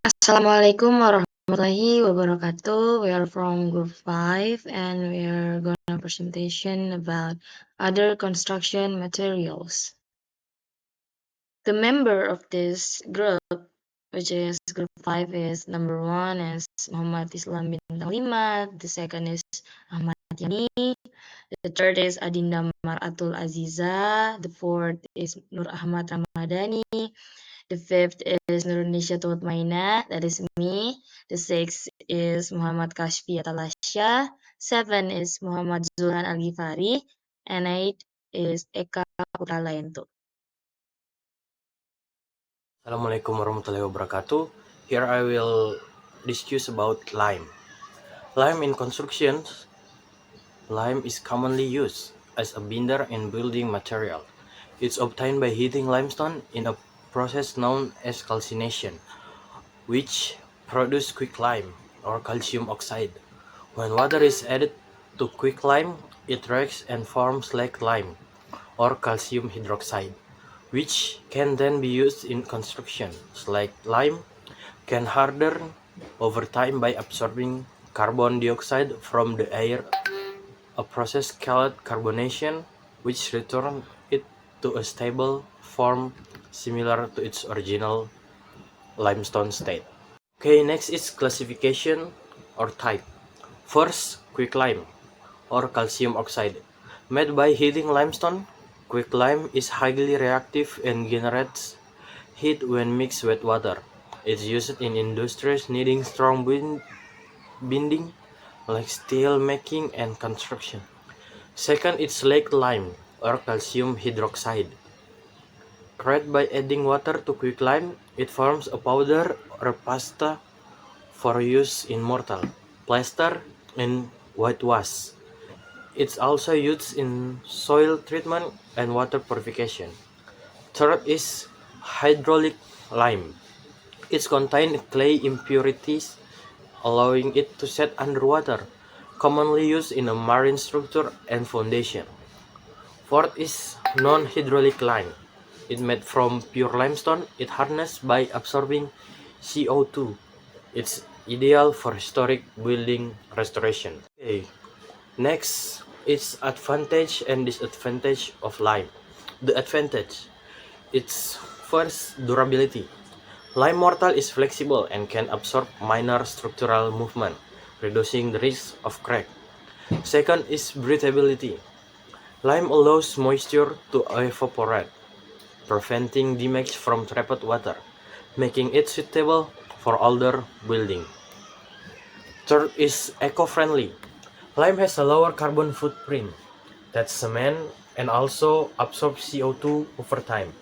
Assalamualaikum warahmatullahi wabarakatuh. We are from Group 5 and we are gonna presentation about other construction materials. The member of this group, which is Group 5, is number 1 is Muhammad Islam bin Talima, the second is Ahmad Yani, the third is Adinda Maratul Aziza, the fourth is Nur Ahmad Ramadhani, the fifth is Nurnisha Maina, that is me. The sixth is Muhammad Kashfi Atalasya. Seven is Muhammad Zulhan Al-Ghifari. And eight is Eka Putra Layanto. Assalamualaikum warahmatullahi wabarakatuh. Here I will discuss about lime. Lime in construction. Lime is commonly used as a binder and building material. It's obtained by heating limestone in a process known as calcination, which produces quicklime or calcium oxide. When water is added to quicklime, it reacts and forms slag lime or calcium hydroxide, which can then be used in construction. Slag lime can harden over time by absorbing carbon dioxide from the air, a process called carbonation, which returns it to a stable form similar to its original limestone state. Okay, next is classification or type. First, quicklime or calcium oxide. Made by heating limestone, quicklime is highly reactive and generates heat when mixed with water. It's used in industries needing strong binding like steel making and construction. Second, it's slag lime or calcium hydroxide. Created by adding water to quicklime, it forms a powder or pasta for use in mortar, plaster, and whitewash. It's also used in soil treatment and water purification. Third is hydraulic lime. It contains clay impurities, allowing it to set underwater, commonly used in a marine structure and foundation. Fourth is non-hydraulic lime. It's made from pure limestone. It hardens by absorbing CO2. It's ideal for historic building restoration. Okay. Next is advantage and disadvantage of lime. The advantage, it's first durability. Lime mortar is flexible and can absorb minor structural movement, reducing the risk of crack. Second is breathability. Lime allows moisture to evaporate, preventing damage from trapped water, making it suitable for older building. Third is eco-friendly. Lime has a lower carbon footprint than cement and also absorbs CO2 over time.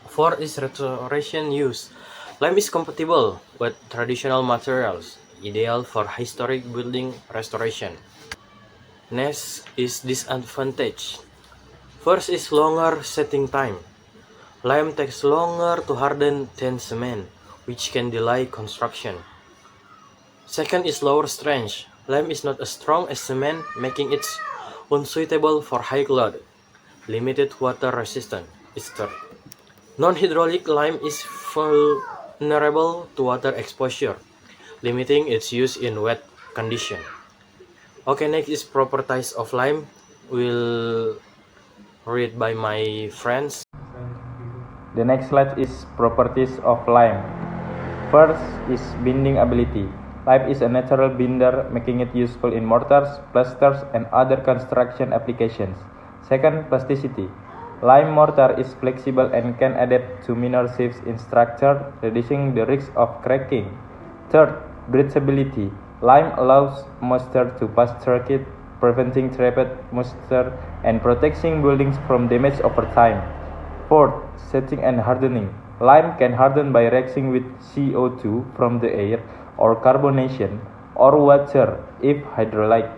Fourth is restoration use. Lime is compatible with traditional materials, ideal for historic building restoration. Next is disadvantage. First is longer setting time. Lime takes longer to harden than cement, which can delay construction. Second is lower strength. Lime is not as strong as cement, making it unsuitable for high load. Limited water resistance is third. Non-hydraulic lime is vulnerable to water exposure, limiting its use in wet condition. Okay, next is properties of lime. Will read by my friends. The next slide is properties of lime. First is binding ability. Lime is a natural binder, making it useful in mortars, plasters, and other construction applications. Second, plasticity. Lime mortar is flexible and can adapt to minor shifts in structure, reducing the risk of cracking. Third, breathability. Lime allows moisture to pass through it, preventing trapped moisture and protecting buildings from damage over time. Fourth, setting and hardening. Lime can harden by reacting with CO2 from the air or carbonation or water if hydraulic,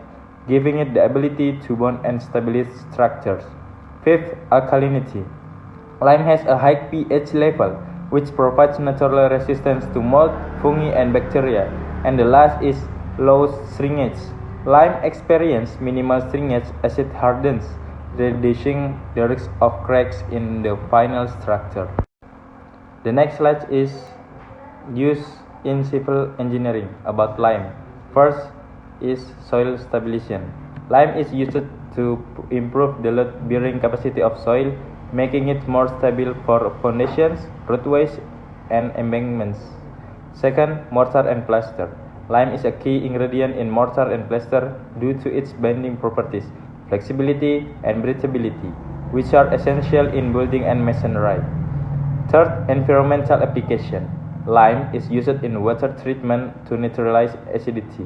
giving it the ability to bond and stabilize structures. Fifth, alkalinity. Lime has a high pH level, which provides natural resistance to mold, fungi, and bacteria. And the last is low shrinkage. Lime experiences minimal shrinkage as it hardens, reducing the risk of cracks in the final structure. The next slide is use in civil engineering about lime. First is soil stabilization. Lime is used to improve the load-bearing capacity of soil, making it more stable for foundations, roadways, and embankments. Second, mortar and plaster. Lime is a key ingredient in mortar and plaster due to its binding properties, flexibility, and breathability, which are essential in building and masonry. Third, environmental application. Lime is used in water treatment to neutralize acidity,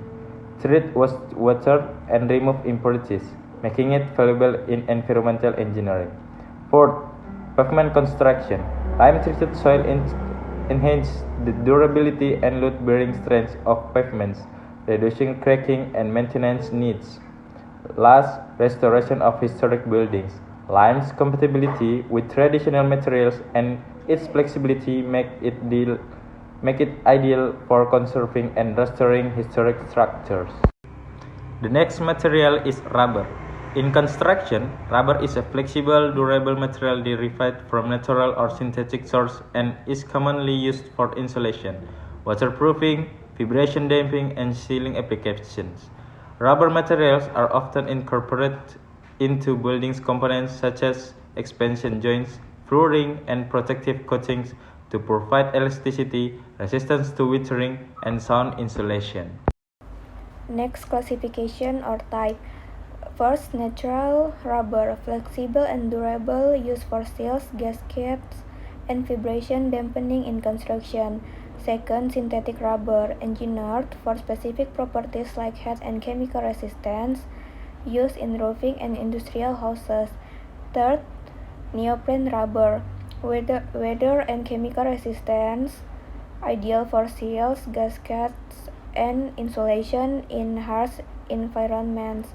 treat wastewater, and remove impurities, making it valuable in environmental engineering. Fourth, pavement construction. Lime-treated soil enhances the durability and load-bearing strength of pavements, reducing cracking and maintenance needs. Last, restoration of historic buildings. Lime's compatibility with traditional materials and its flexibility make it ideal for conserving and restoring historic structures. The next material is rubber. In construction, rubber is a flexible, durable material derived from natural or synthetic sources and is commonly used for insulation, waterproofing, vibration damping, and sealing applications. Rubber materials are often incorporated into building components such as expansion joints, flooring, and protective coatings to provide elasticity, resistance to weathering, and sound insulation. Next, classification or type. First, natural rubber, flexible and durable, used for seals, gaskets, and vibration dampening in construction. Second, synthetic rubber, engineered for specific properties like heat and chemical resistance, used in roofing and industrial houses. Third, neoprene rubber, weather and chemical resistance, ideal for seals, gaskets, and insulation in harsh environments.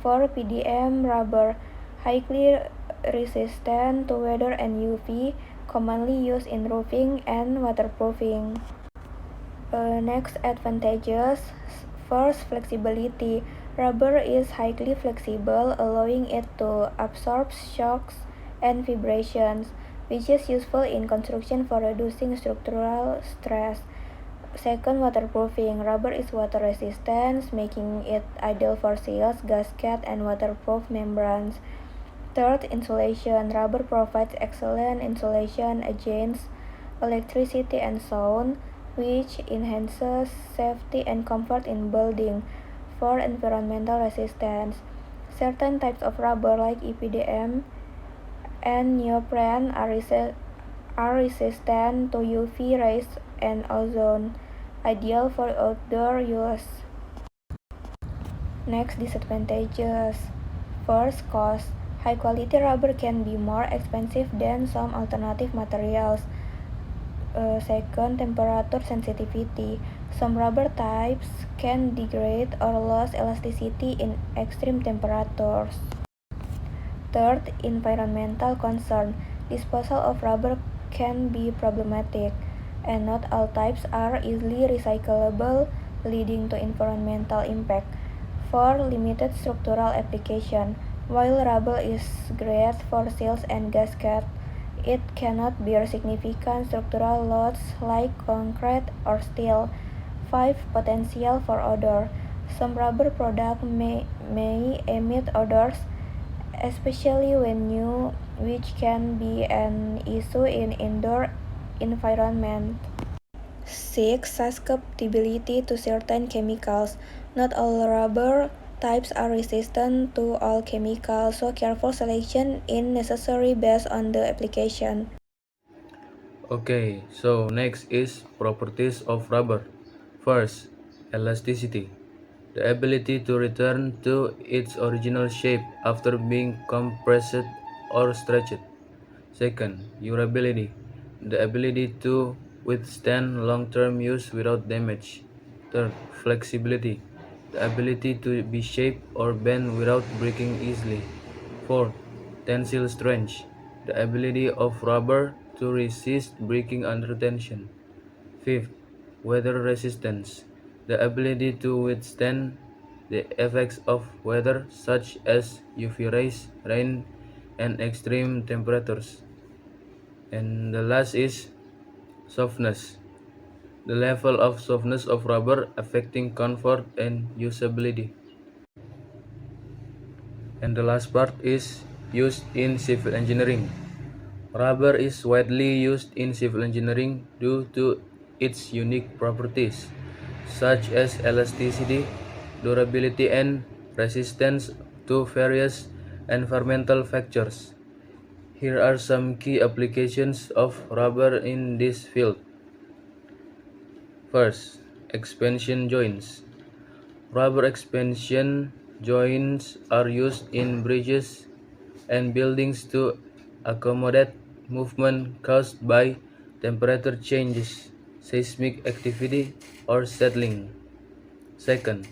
For PDM rubber, highly resistant to weather and UV, commonly used in roofing and waterproofing. Next, advantages. First, flexibility. Rubber is highly flexible, allowing it to absorb shocks and vibrations, which is useful in construction for reducing structural stress. Second, waterproofing. Rubber is water resistant, making it ideal for seals, gasket, and waterproof membranes. Third, insulation. Rubber provides excellent insulation against electricity and sound, which enhances safety and comfort in building. Fourth, environmental resistance. Certain types of rubber like EPDM and neoprene are resistant to UV rays and ozone, ideal for outdoor use. Next, disadvantages. First, cost. High-quality rubber can be more expensive than some alternative materials. Second, temperature sensitivity. Some rubber types can degrade or lose elasticity in extreme temperatures. Third, environmental concern. Disposal of rubber can be problematic, and not all types are easily recyclable, leading to environmental impact. Four, limited structural application. While rubber is great for seals and gaskets, it cannot bear significant structural loads like concrete or steel. 5. Potential for odor. Some rubber products may emit odors, especially when new, which can be an issue in indoor environment. 6. Susceptibility to certain chemicals. Not all rubber types are resistant to all chemicals, so careful selection is necessary based on the application. Okay, so next is properties of rubber. First, elasticity. The ability to return to its original shape after being compressed or stretched. Second, durability. The ability to withstand long-term use without damage. Third, flexibility. The ability to be shaped or bent without breaking easily. Fourth, tensile strength. The ability of rubber to resist breaking under tension. Fifth, weather resistance. The ability to withstand the effects of weather such as UV rays, rain, and extreme temperatures. And the last is softness. the level of softness of rubber affecting comfort and usability. And the last part is used in civil engineering. Rubber is widely used in civil engineering due to its unique properties, such as elasticity, durability, and resistance to various environmental factors. Here are some key applications of rubber in this field. First, expansion joints. Rubber expansion joints are used in bridges and buildings to accommodate movement caused by temperature changes, seismic activity, or settling. Second,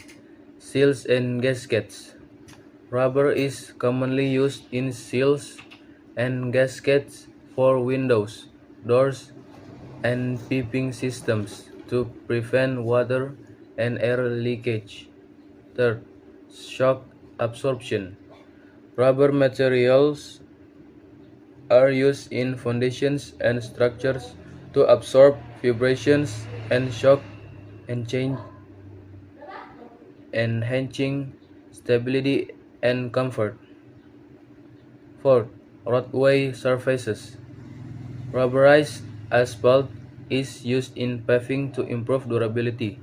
seals and gaskets. Rubber is commonly used in seals and gaskets for windows, doors, and piping systems to prevent water and air leakage. Third, shock absorption. Rubber materials are used in foundations and structures to absorb vibrations and shock and change, enhancing stability and comfort. Fourth, roadway surfaces. Rubberized asphalt is used in paving to improve durability,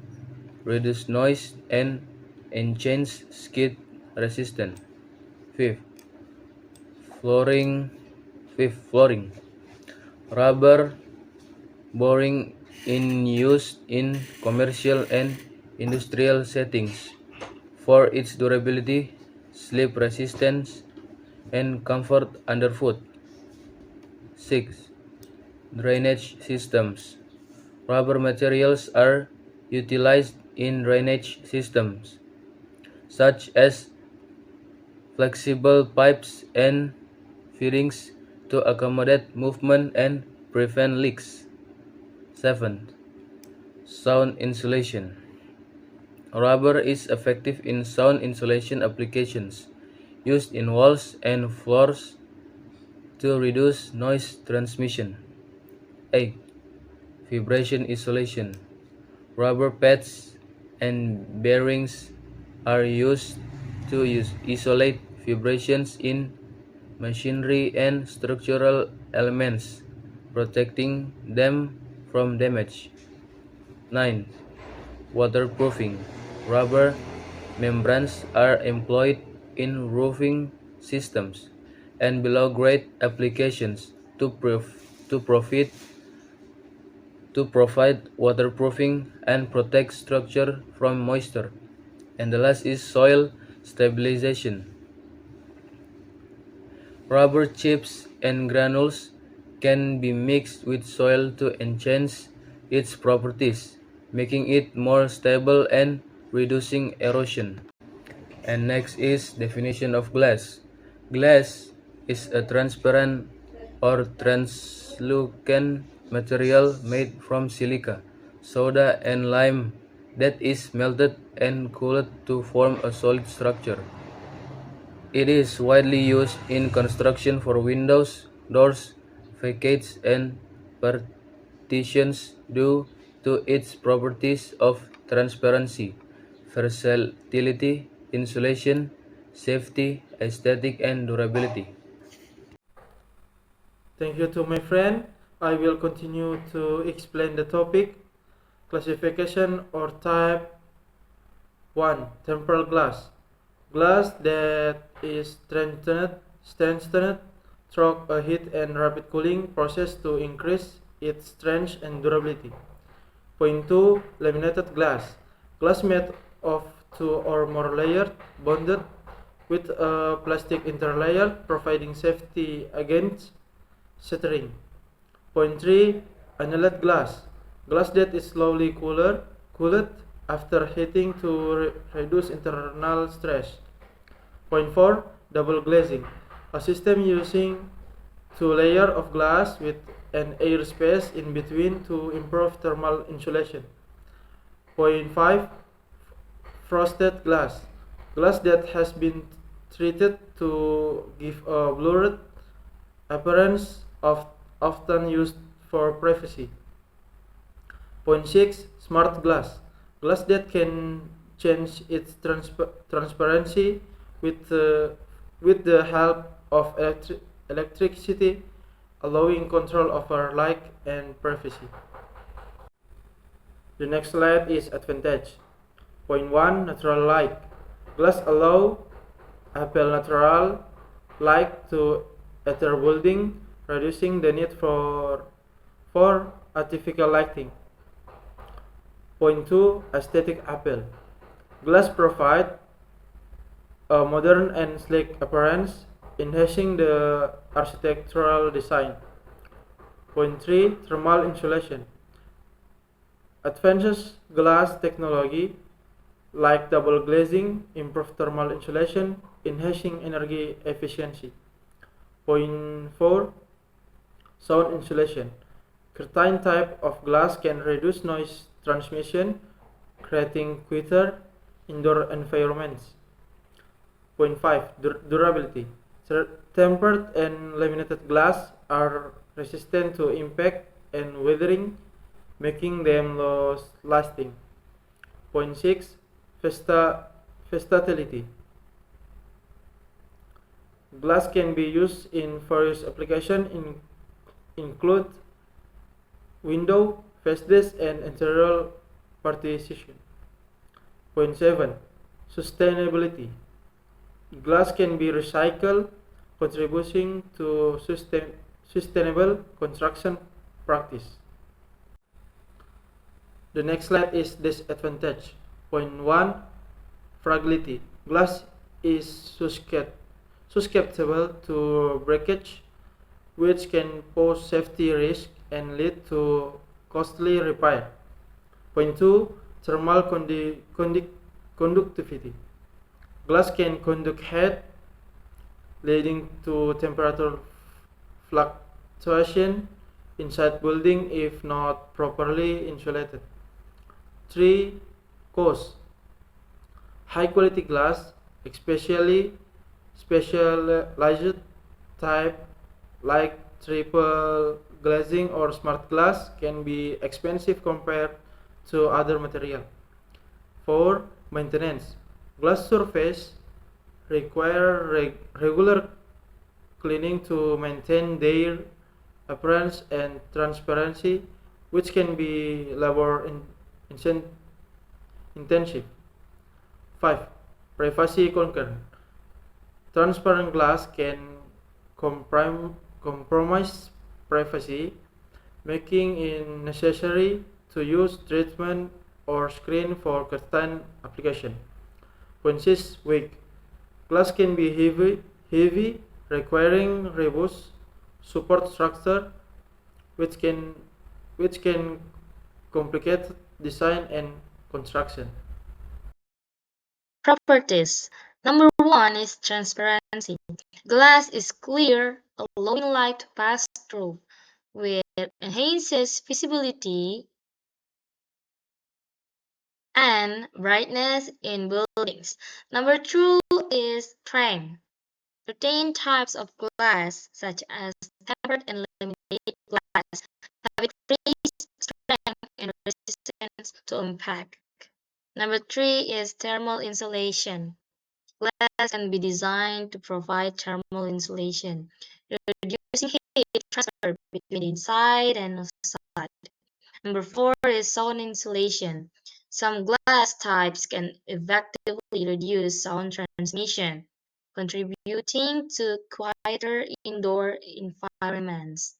reduce noise, and enhance skid resistance. Fifth, flooring. Flooring. Rubber boring in use in commercial and industrial settings for its durability, slip resistance, and comfort underfoot. 6. Drainage systems. Rubber materials are utilized in drainage systems, such as flexible pipes and fittings to accommodate movement and prevent leaks. 7. Sound insulation. Rubber is effective in sound insulation applications, used in walls and floors to reduce noise transmission. 8. Vibration isolation. Rubber pads and bearings are used to isolate vibrations in machinery and structural elements, protecting them from damage. 9. Waterproofing. Rubber membranes are employed in roofing systems and below-grade applications to provide waterproofing and protect structure from moisture. And the last is soil stabilization. Rubber chips and granules can be mixed with soil to enhance its properties, making it more stable and reducing erosion. And next is definition of glass. Glass is a transparent or translucent material made from silica, soda, and lime that is melted and cooled to form a solid structure. It is widely used in construction for windows, doors, facades, and partitions due to its properties of transparency, versatility, insulation, safety, aesthetic, and durability. Thank you to my friend. I will continue to explain the topic classification or type 1. Temporal glass. Glass that is strengthened through a heat and rapid cooling process to increase its strength and durability. Point 2. Laminated glass. Glass made of 2 or more layers bonded with a plastic interlayer, providing safety against shattering. Point 3. Annealed glass. Glass that is slowly cooled after heating to reduce internal stress. Point 4. Double glazing. A system using 2 layers of glass with an air space in between to improve thermal insulation. Point 5. Frosted glass. Glass that has been treated to give a blurred appearance, often used for privacy. Point 6. Smart glass. Glass that can change its transparency with, with the help of electricity, allowing control over light and privacy. The next slide is advantage. Point 1. Natural light. Glass allow ample natural light to enter building, reducing the need for artificial lighting. Point 2. Aesthetic appeal. Glass provide a modern and sleek appearance, enhancing the architectural design. Point 3. Thermal insulation. Advanced glass technology like double glazing improve thermal insulation, enhancing energy efficiency. Point 4. Sound insulation. Certain type of glass can reduce noise transmission, creating quieter indoor environments. Point 5. Durability. Tempered and laminated glass are resistant to impact and weathering, making them long-lasting. Point 6. Versatility. Glass can be used in various applications, include window, facades, and interior partition. Point 7. Sustainability. Glass can be recycled, contributing to sustainable construction practice. The next slide is disadvantage. Point 1. Fragility. Glass is susceptible to breakage, which can pose safety risk and lead to costly repair. Point 2. Thermal conductivity. Glass can conduct heat, leading to temperature fluctuation inside building if not properly insulated. 3. Cost. High quality glass, especially specialized type like triple glazing or smart glass, can be expensive compared to other material. 4. Maintenance. Glass surface require regular cleaning to maintain their appearance and transparency, which can be labor intensive. 5. Privacy concern. Transparent glass can compromise privacy, making it necessary to use treatment or screen for certain application. Point 6. Weight. Glass can be heavy, requiring robust support structure, which can complicate design and construction. Properties. Number 1 is transparency. Glass is clear, allowing light to pass through, which enhances visibility and brightness in buildings. Number 2 is strength. Certain types of glass, such as tempered and laminated glass, have increased strength and resistance to impact. Number 3 is thermal insulation. Glass can be designed to provide thermal insulation, reducing heat transfer between inside and outside. Number 4 is sound insulation. Some glass types can effectively reduce sound transmission, contributing to quieter indoor environments.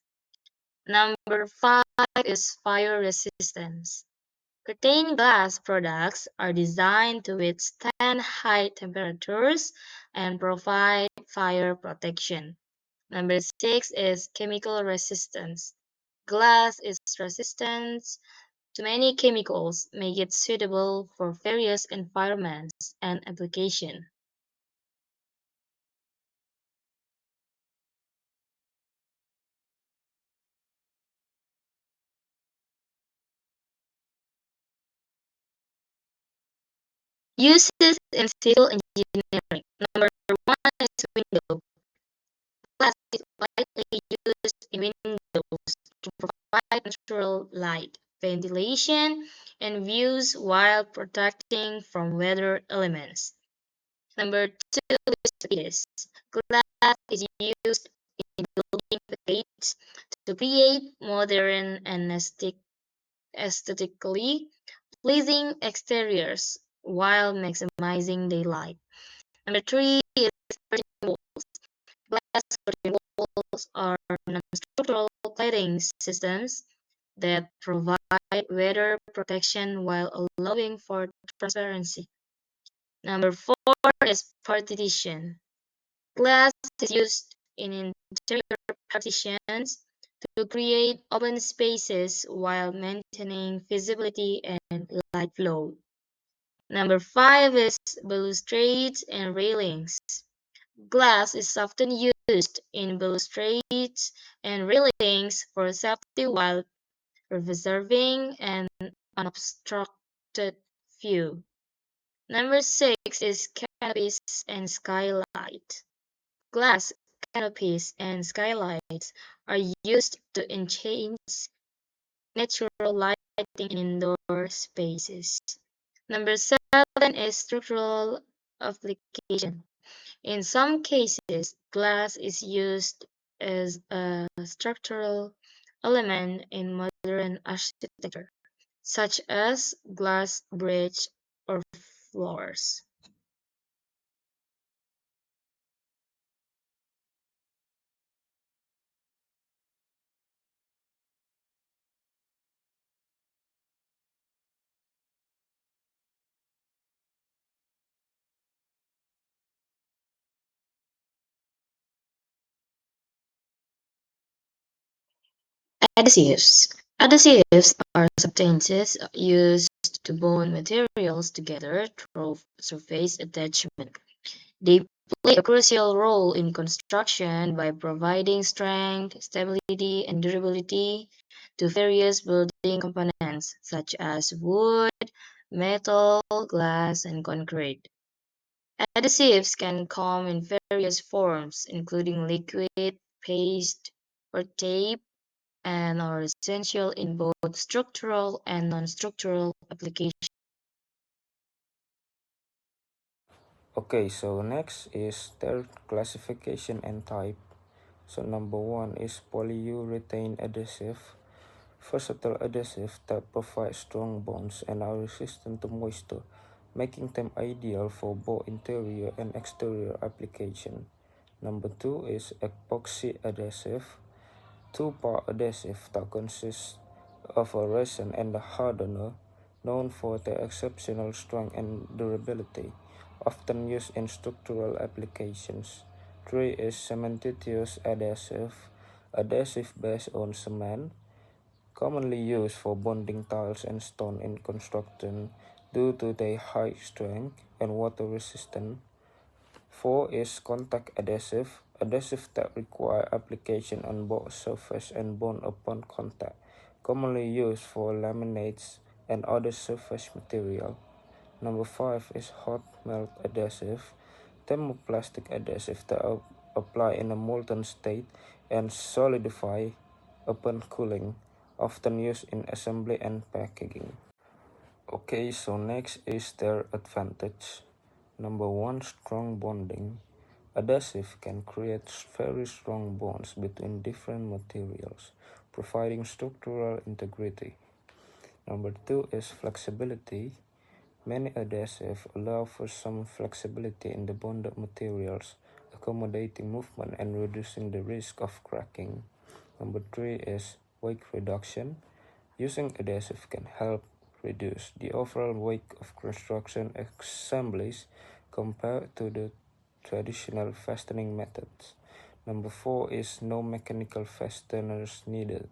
Number 5 is fire resistance. Curtain glass products are designed to withstand high temperatures and provide fire protection. Number 6 is chemical resistance. Glass is resistant to many chemicals, making it suitable for various environments and applications. Uses in civil engineering. Number 1 is window. Glass is widely used in windows to provide natural light. ventilation, and views while protecting from weather elements. Number two is tapes. Glass is used in building facades to create modern and aesthetically pleasing exteriors while maximizing daylight. Number three is curtain walls. Glass curtain walls are non-structural cladding systems that provide weather protection while allowing for transparency. Number four is partition. Glass is used in interior partitions to create open spaces while maintaining visibility and light flow. Number five is balustrades and railings. Glass is often used in balustrades and railings for safety while preserving an unobstructed view. Number six is canopies and skylight. Glass canopies and skylights are used to enhance natural lighting in indoor spaces. Number seven is structural application. In some cases, glass is used as a structural element in modern architecture, such as glass bridge or floors. Adhesives. Adhesives are substances used to bond materials together through surface attachment. They play a crucial role in construction by providing strength, stability, and durability to various building components such as wood, metal, glass, and concrete. Adhesives can come in various forms, including liquid, paste, or tape, and are essential in both structural and non-structural applications. Okay, so next is their classification and type. So number one is polyurethane adhesive. Versatile adhesive that provide strong bonds and are resistant to moisture, making them ideal for both interior and exterior application. Number two is epoxy adhesive. Two-part adhesive that consists of a resin and a hardener, known for their exceptional strength and durability, often used in structural applications. Three is cementitious adhesive, adhesive based on cement, commonly used for bonding tiles and stone in construction due to their high strength and water resistance. 4 is contact adhesive, adhesive that require application on both surface and bond upon contact, commonly used for laminates and other surface material. Number 5 is hot melt adhesive, thermoplastic adhesive that apply in a molten state and solidify upon cooling, often used in assembly and packaging. Okay, so next is their advantage. Number one, strong bonding. Adhesive can create very strong bonds between different materials, providing structural integrity. Number two is flexibility. Many adhesives allow for some flexibility in the bonded materials, accommodating movement and reducing the risk of cracking. Number three is weight reduction. Using adhesive can help reduce the overall weight of construction assemblies compared to the traditional fastening methods. Number four is no mechanical fasteners needed.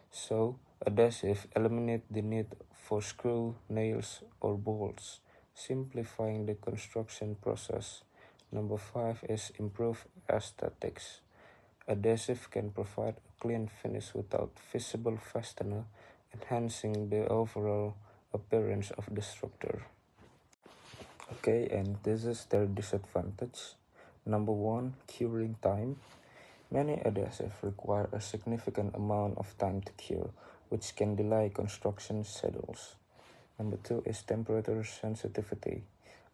So, adhesive eliminate the need for screw, nails, or bolts, simplifying the construction process. Number five is improve aesthetics. Adhesive can provide a clean finish without visible fastener, enhancing the overall appearance of the structure. Okay, and this is their disadvantage. Number one, curing time. Many adhesives require a significant amount of time to cure, which can delay construction schedules. Number 2 is temperature sensitivity.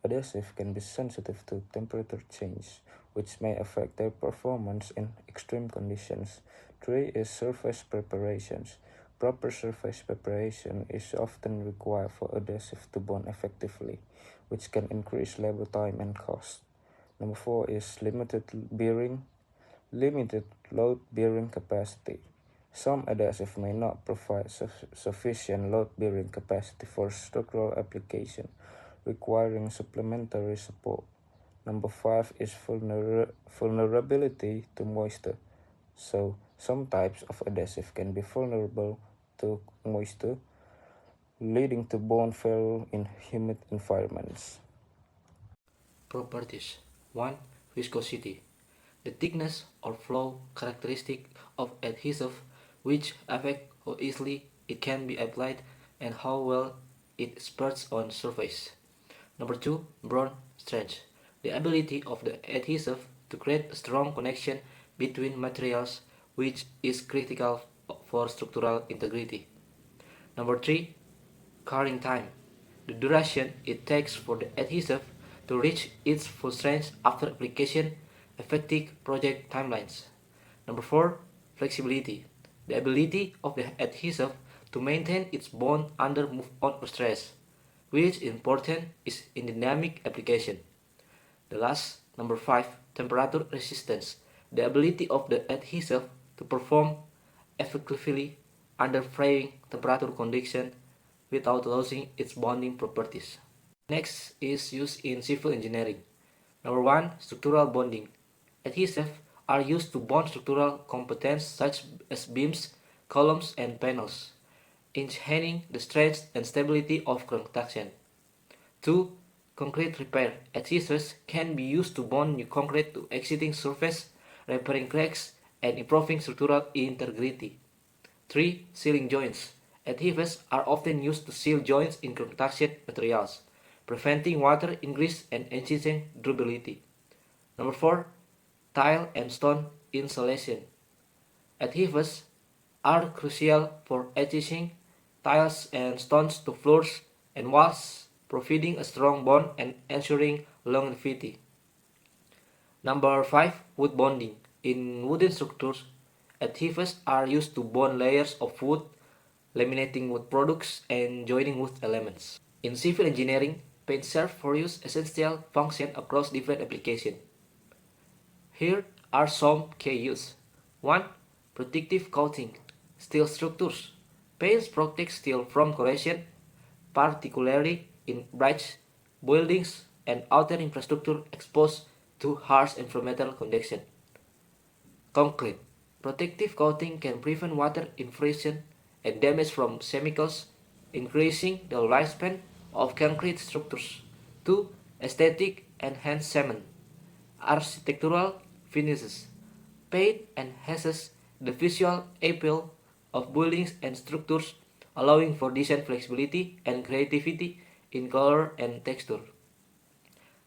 Adhesive can be sensitive to temperature change, which may affect their performance in extreme conditions. 3 is surface preparations. Proper surface preparation is often required for adhesive to bond effectively, which can increase labor time and cost. Number 4 is limited load-bearing capacity. Some adhesive may not provide sufficient load-bearing capacity for structural application, requiring supplementary support. Number 5 is vulnerability to moisture. So, some types of adhesive can be vulnerable to moisture, leading to bond failure in humid environments. Properties. 1. Viscosity. The thickness or flow characteristic of adhesive, which affect how easily it can be applied and how well it spreads on surface. Number 2. Bond strength. The ability of the adhesive to create a strong connection between materials, which is critical for structural integrity. Number 3. Curing time. The duration it takes for the adhesive to reach its full strength after application, affecting project timelines. Number 4. Flexibility. The ability of the adhesive to maintain its bond under move-on stress, which is important in dynamic application. The last, number 5, temperature resistance. The ability of the adhesive to perform effectively under varying temperature conditions without losing its bonding properties. Next is used in civil engineering. Number 1, structural bonding. Adhesives are used to bond structural components such as beams, columns, and panels, enhancing the strength and stability of construction. 2. Concrete repair. Adhesives can be used to bond new concrete to existing surface, repairing cracks, and improving structural integrity. 3. Sealing joints. Adhesives are often used to seal joints in construction materials, preventing water ingress and enhancing durability. Number 4. Tile and stone insulation. Adhesives are crucial for attaching tiles and stones to floors and walls, providing a strong bond and ensuring longevity. Number 5. Wood bonding. In wooden structures, adhesives are used to bond layers of wood, laminating wood products and joining wood elements. In civil engineering, paint serves various essential functions across different applications. Here are some key uses. 1. Protective coating. Steel structures. Paints protect steel from corrosion, particularly in bridges, buildings, and outer infrastructure exposed to harsh environmental conditions. Concrete. Protective coating can prevent water infiltration and damage from chemicals, increasing the lifespan of concrete structures. 2. Aesthetic enhancement. Architectural finishes. Paint enhances the visual appeal of buildings and structures, allowing for design flexibility and creativity in color and texture.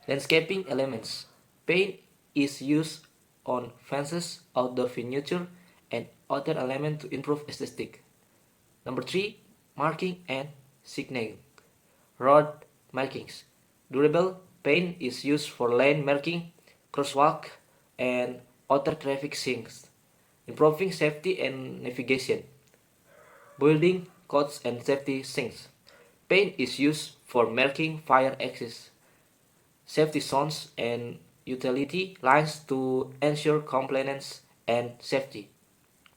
Landscaping elements. Paint is used on fences, outdoor furniture, and other elements to improve aesthetic. Number 3. Marking and signaling. Road markings. Durable paint is used for lane marking, crosswalk, and other traffic signs, improving safety and navigation. Building codes and safety signs. Paint is used for marking fire exits, safety zones, and utility lines to ensure compliance and safety.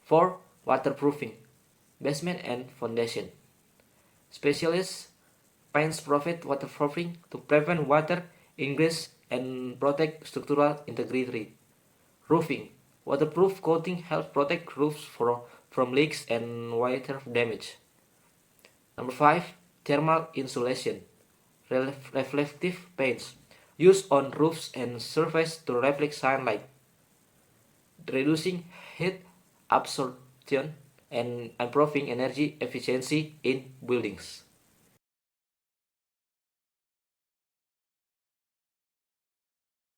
4. Waterproofing. Basement and foundation. Specialist paints provide waterproofing to prevent water ingress and protect structural integrity. Roofing. Waterproof coating helps protect roofs from leaks and water damage. Number 5. Thermal insulation. Reflective paints used on roofs and surfaces to reflect sunlight, reducing heat absorption and improving energy efficiency in buildings.